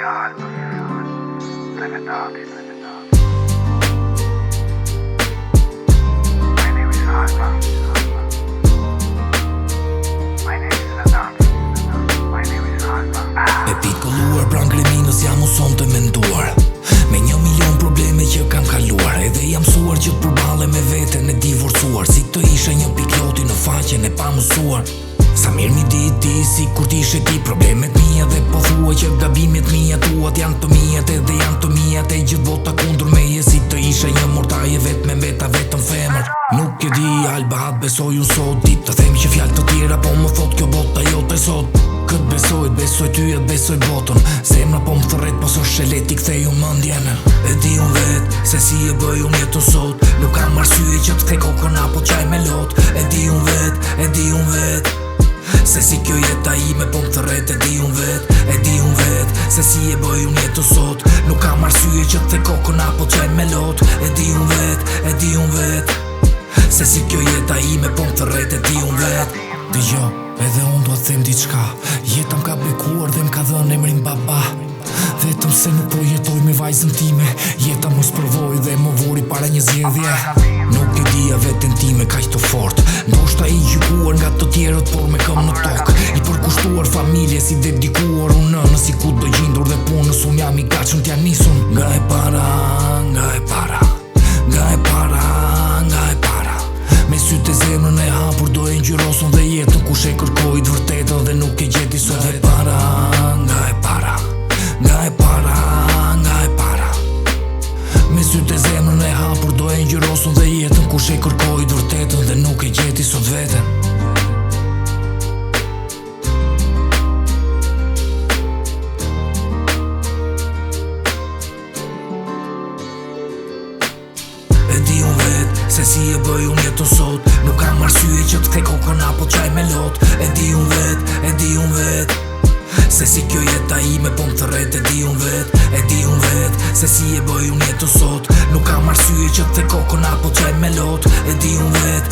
E pikolluar pran kriminës jam uson të menduar me 1 milion probleme që kam kaluar. Edhe jam mësuar që përballem me veten e divorcuar, si të isha një pikloti në faqen e pamësuar. Sa mirë mi ti si kur t'ishe ti problemet mija, dhe po thua që gabimet mija tuat janë të mijat, edhe janë të mijat e gjithë vota kundur meje, si të isha një mortaje vet me mbeta vetëm femër. Nuk e di alba atë besoj unë sot, dit të them që fjallë të tjera po më thot kjo bota jote sot. Këtë besoj ty e besoj botën, zemra po më thërret po së shelet i kthej unë mëndjen. E di unë vet se si e bëj unë jetën sot, nuk kam arsye që t'kthej kokën apo qaj me lot. E di unë vet se si kjo jeta ime po më thërret. E di unë vet se si e bëj unë jetën sot, nuk kam arsye që t'kthej kokën apo qaj me lot. E di unë vet se si kjo jeta ime po më thërret. E di unë vet. Dëgjo, edhe unë do të them diçka, jeta m'ka bekuar dhe m'ka dhënë emrin baba. Vetëm se nuk po jetoj me vajzën time, jeta mos provoj dhe më vuri para një zgjedhje. Nuk e dija veten time kaq të fort, ndoshta i gjykuar nga të tjerët por me këmbë në tokë. I përkushtuar familje si dedikuar unë nënë, si ku do gjindur dhe punës unë jam i gatshëm t'ja nisun. Nga e para me sytë e zemrën e hapur do e ngjyrosun dhe jetën kush e kërkoi të vërtetën dhe nuk e gjeti sot. Nga e para me sytë e zemrën e hapur do e ngjyrosun dhe jetën kush e kërkoi të vërtetën dhe nuk e gjeti sot veten. E di unë vet se si e bëj unë jetën sot, nuk kam arsye që t'kthej kokën apo qaj me lot. E di unë vet se si kjo jeta ime po më thërret. E di unë vet se si e bëj unë jetën sot, nuk kam arsye që t'kthej kokën apo qaj me lot. E di unë vet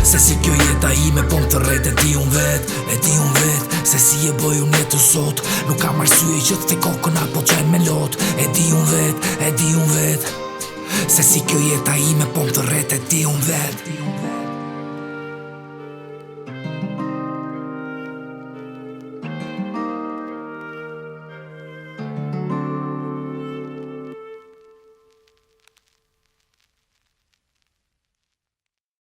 se si kjo jeta ime po më thërret. E di unë vet se si e bëj unë jetën sot, nuk kam arsye që t'kthej kokën apo qaj me lot. E di unë vet se si kjo jeta ime po më thërret. E di unë vet.